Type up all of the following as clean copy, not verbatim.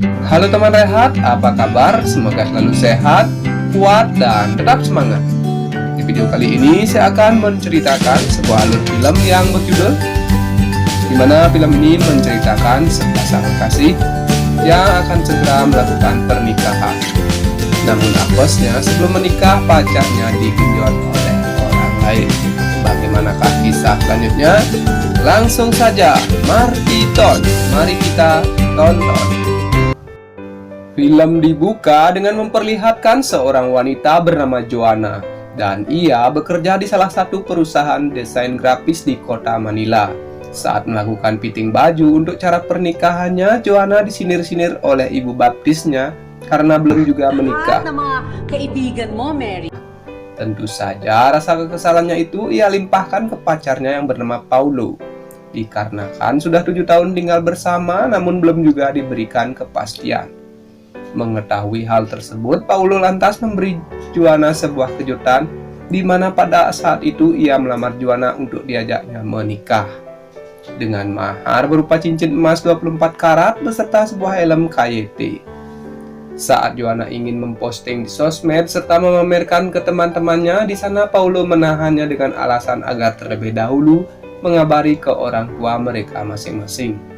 Halo teman Rehat, apa kabar? Semoga selalu sehat, kuat, dan tetap semangat. Di video kali ini saya akan menceritakan sebuah alur film yang berjudul di mana film ini menceritakan sepasang kekasih yang akan segera melakukan pernikahan. Namun apesnya sebelum menikah pacarnya digenjot oleh orang lain. Bagaimanakah kisah selanjutnya? Langsung saja, mari kita tonton. Film dibuka dengan memperlihatkan seorang wanita bernama Joanna, dan ia bekerja di salah satu perusahaan desain grafis di kota Manila. Saat melakukan fitting baju untuk cara pernikahannya, Joanna disinir-sinir oleh ibu baptisnya karena belum juga menikah. Mga kaibigan mo, Mary. Tentu saja rasa kekesalannya itu ia limpahkan ke pacarnya yang bernama Paulo. Dikarenakan sudah 7 tahun tinggal bersama namun belum juga diberikan kepastian. Mengetahui hal tersebut, Paulo lantas memberi Joanna sebuah kejutan di mana pada saat itu ia melamar Joanna untuk diajaknya menikah. Dengan mahar berupa cincin emas 24 karat beserta sebuah helm KYT. Saat Joanna ingin memposting di sosmed serta memamerkan ke teman-temannya, di sana Paulo menahannya dengan alasan agar terlebih dahulu mengabari ke orang tua mereka masing-masing.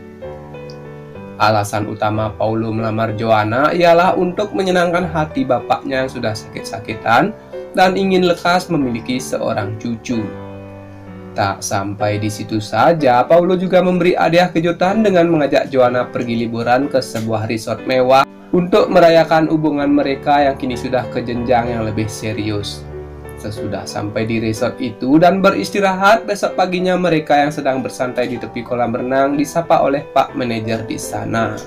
Alasan utama Paulo melamar Joanna ialah untuk menyenangkan hati bapaknya yang sudah sakit-sakitan dan ingin lekas memiliki seorang cucu. Tak sampai di situ saja, Paulo juga memberi hadiah kejutan dengan mengajak Joanna pergi liburan ke sebuah resort mewah untuk merayakan hubungan mereka yang kini sudah ke jenjang yang lebih serius. Sesudah sampai di resort itu dan beristirahat, besok paginya mereka yang sedang bersantai di tepi kolam renang disapa oleh Pak Manajer di sana.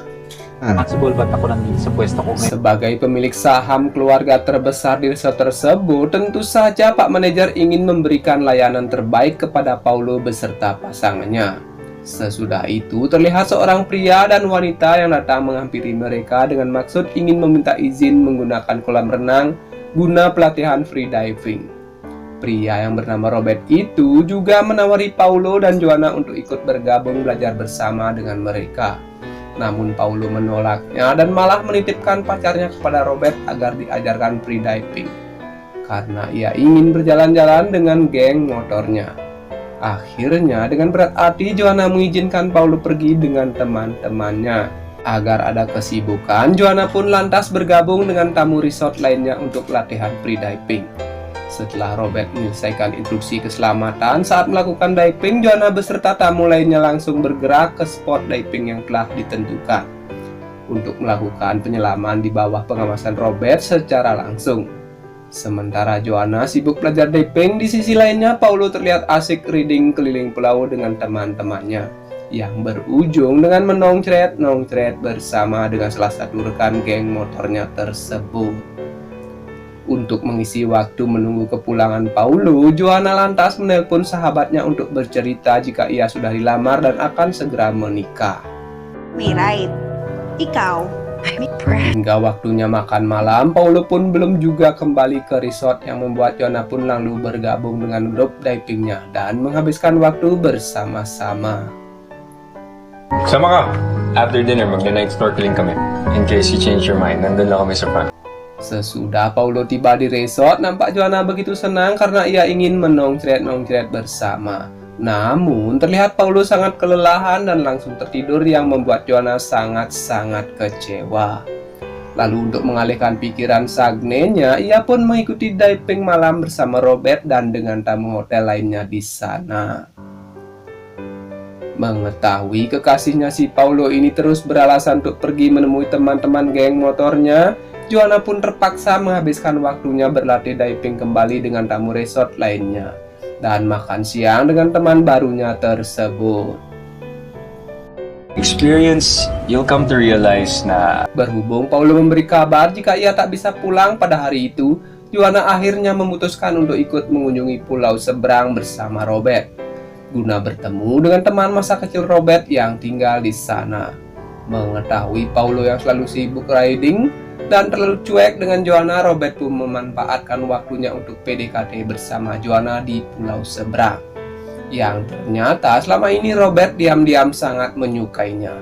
Possible ba't ako nandito sa pwesto ko ngayon? Sebagai pemilik saham keluarga terbesar di resort tersebut, tentu saja Pak Manajer ingin memberikan layanan terbaik kepada Paulo beserta pasangannya. Sesudah itu terlihat seorang pria dan wanita yang datang menghampiri mereka dengan maksud ingin meminta izin menggunakan kolam renang guna pelatihan free diving. Pria yang bernama Robert itu juga menawari Paulo dan Joanna untuk ikut bergabung belajar bersama dengan mereka. Namun Paulo menolaknya dan malah menitipkan pacarnya kepada Robert agar diajarkan free diving karena ia ingin berjalan-jalan dengan geng motornya. Akhirnya dengan berat hati Joanna mengizinkan Paulo pergi dengan teman-temannya. Agar ada kesibukan, Joanna pun lantas bergabung dengan tamu resort lainnya untuk latihan free diving. Setelah Robert menyelesaikan instruksi keselamatan saat melakukan diving, Joanna beserta tamu lainnya langsung bergerak ke spot diving yang telah ditentukan untuk melakukan penyelaman di bawah pengawasan Robert secara langsung. Sementara Joanna sibuk belajar diving, di sisi lainnya Paulo terlihat asik riding keliling pulau dengan teman-temannya yang berujung dengan menongcret bersama dengan salah satu rekan geng motornya tersebut. Untuk mengisi waktu menunggu kepulangan Paulo, Joanna lantas menelpon sahabatnya untuk bercerita jika ia sudah dilamar dan akan segera menikah. May right. Ikaw, I'm impressed. Hingga waktunya makan malam, Paulo pun belum juga kembali ke resort yang membuat Joanna pun lalu bergabung dengan grup divingnya dan menghabiskan waktu bersama-sama. Sama ka. After dinner, mag-night snorkeling kami. In case you change your mind, nandun lang kami sa front. Sesudah Paulo tiba di resort, nampak Joanna begitu senang karena ia ingin menongcret bersama. Namun, terlihat Paulo sangat kelelahan dan langsung tertidur yang membuat Joanna sangat-sangat kecewa. Lalu untuk mengalihkan pikiran sagnenya, ia pun mengikuti diving malam bersama Robert dan dengan tamu hotel lainnya di sana. Mengetahui kekasihnya si Paulo ini terus beralasan untuk pergi menemui teman-teman geng motornya, Joanna pun terpaksa menghabiskan waktunya berlatih diving kembali dengan tamu resort lainnya dan makan siang dengan teman barunya tersebut. Experience, you'll come to realize na Berhubung Paulo memberi kabar jika ia tak bisa pulang pada hari itu, Joanna akhirnya memutuskan untuk ikut mengunjungi pulau seberang bersama Robert guna bertemu dengan teman masa kecil Robert yang tinggal di sana. Mengetahui Paulo yang selalu sibuk riding dan terlalu cuek dengan Joanna, Robert pun memanfaatkan waktunya untuk PDKT bersama Joanna di pulau seberang. Yang ternyata selama ini Robert diam-diam sangat menyukainya.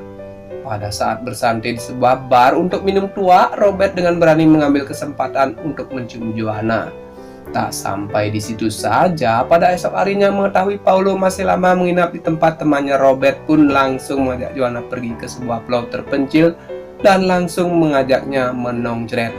Pada saat bersantai di sebuah bar untuk minum tua, Robert dengan berani mengambil kesempatan untuk mencium Joanna. Tak sampai di situ saja, pada esok harinya mengetahui Paulo masih lama menginap di tempat temannya, Robert pun langsung mengajak Joanna pergi ke sebuah pulau terpencil dan langsung mengajaknya menongcret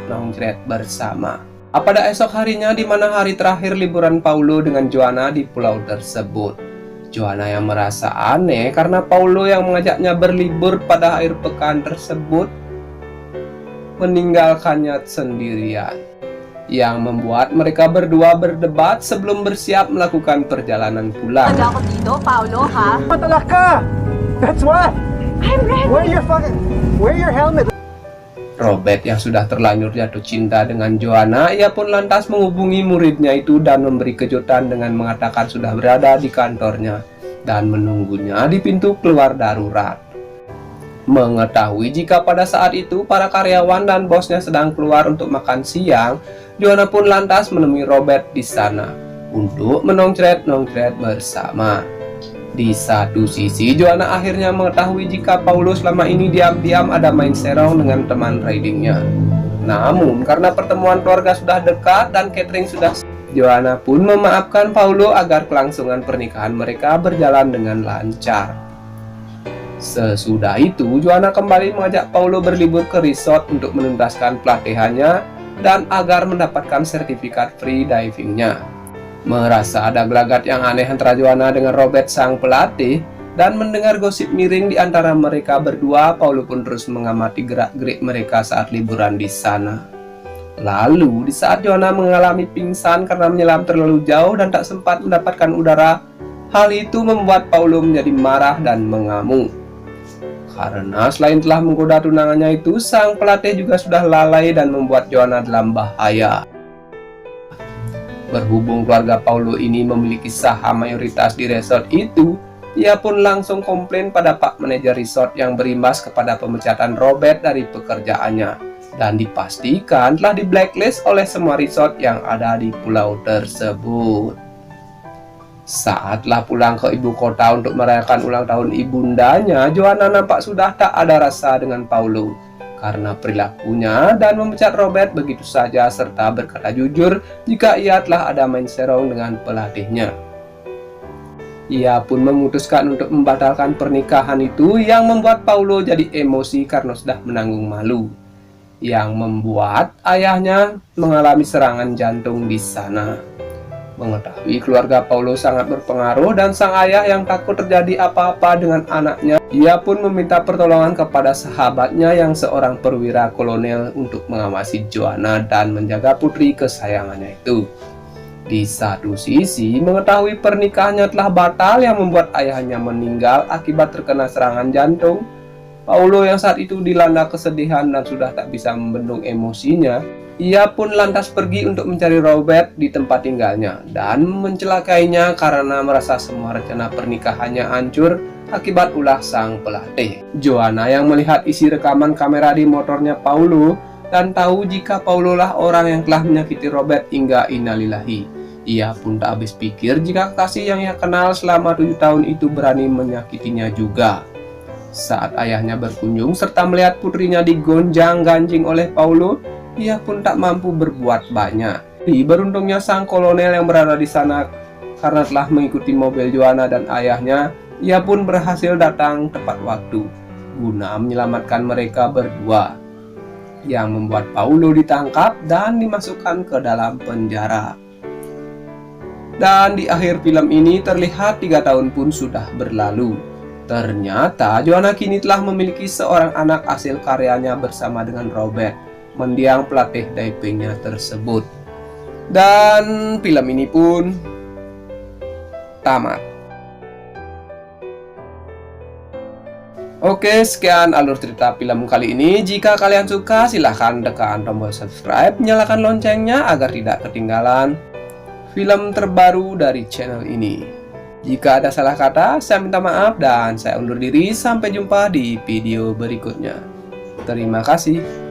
bersama. Pada esok harinya, di mana hari terakhir liburan Paulo dengan Joanna di pulau tersebut. Joanna yang merasa aneh karena Paulo yang mengajaknya berlibur pada akhir pekan tersebut meninggalkannya sendirian, yang membuat mereka berdua berdebat sebelum bersiap melakukan perjalanan pulang. Ada ako dito, Paolo, ha? Matalak ka! That's why! I'm ready. Wear your helmet! Robert yang sudah terlanjur jatuh cinta dengan Joanna, ia pun lantas menghubungi muridnya itu dan memberi kejutan dengan mengatakan sudah berada di kantornya dan menunggunya di pintu keluar darurat. Mengetahui jika pada saat itu para karyawan dan bosnya sedang keluar untuk makan siang, Joanna pun lantas menemui Robert di sana untuk menongcret bersama. Di satu sisi, Joanna akhirnya mengetahui jika Paulo selama ini diam-diam ada main serong dengan teman ridingnya. Namun, karena pertemuan keluarga sudah dekat dan catering sudah, Joanna pun memaafkan Paulo agar kelangsungan pernikahan mereka berjalan dengan lancar. Sesudah itu, Joanna kembali mengajak Paulo berlibur ke resort untuk menuntaskan pelatihannya dan agar mendapatkan sertifikat free divingnya. Merasa ada gelagat yang aneh antara Joanna dengan Robert sang pelatih dan mendengar gosip miring di antara mereka berdua, Paulo pun terus mengamati gerak-gerik mereka saat liburan di sana. Lalu, di saat Joanna mengalami pingsan karena menyelam terlalu jauh dan tak sempat mendapatkan udara, hal itu membuat Paulo menjadi marah dan mengamuk. Karena selain telah menggoda tunangannya itu, sang pelatih juga sudah lalai dan membuat Joanna dalam bahaya. Berhubung keluarga Paulo ini memiliki saham mayoritas di resort itu, ia pun langsung komplain pada Pak Manajer resort yang berimbas kepada pemecatan Robert dari pekerjaannya dan dipastikan telah di blacklist oleh semua resort yang ada di pulau tersebut. Saatlah pulang ke ibu kota untuk merayakan ulang tahun ibundanya, Joanna nampak sudah tak ada rasa dengan Paulo karena perilakunya dan memecat Robert begitu saja serta berkata jujur jika ia telah ada main serong dengan pelatihnya. Ia pun memutuskan untuk membatalkan pernikahan itu yang membuat Paulo jadi emosi karena sudah menanggung malu, yang membuat ayahnya mengalami serangan jantung di sana. Mengetahui keluarga Paulo sangat berpengaruh dan sang ayah yang takut terjadi apa-apa dengan anaknya, ia pun meminta pertolongan kepada sahabatnya yang seorang perwira kolonel untuk mengawasi Joanna dan menjaga putri kesayangannya itu. Di satu sisi, mengetahui pernikahannya telah batal yang membuat ayahnya meninggal akibat terkena serangan jantung, Paulo yang saat itu dilanda kesedihan dan sudah tak bisa membendung emosinya, ia pun lantas pergi untuk mencari Robert di tempat tinggalnya dan mencelakainya karena merasa semua rencana pernikahannya hancur akibat ulah sang pelatih. Joanna yang melihat isi rekaman kamera di motornya Paulo dan tahu jika Paulo lah orang yang telah menyakiti Robert hingga innalillahi. Ia pun tak habis pikir jika kekasih yang ia kenal selama 7 tahun itu berani menyakitinya juga. Saat ayahnya berkunjung serta melihat putrinya digonjang-ganjing oleh Paulo, ia pun tak mampu berbuat banyak. Beruntungnya sang kolonel yang berada di sana karena telah mengikuti mobil Joanna dan ayahnya, ia pun berhasil datang tepat waktu guna menyelamatkan mereka berdua, yang membuat Paulo ditangkap dan dimasukkan ke dalam penjara. Dan di akhir film ini terlihat 3 tahun pun sudah berlalu. Ternyata Joanna kini telah memiliki seorang anak hasil karyanya bersama dengan Robert, mendiang pelatih divingnya tersebut. Dan film ini pun tamat. Oke, sekian alur cerita film kali ini. Jika kalian suka, silahkan tekan tombol subscribe, nyalakan loncengnya agar tidak ketinggalan film terbaru dari channel ini. Jika ada salah kata, saya minta maaf dan saya undur diri. Sampai jumpa di video berikutnya. Terima kasih.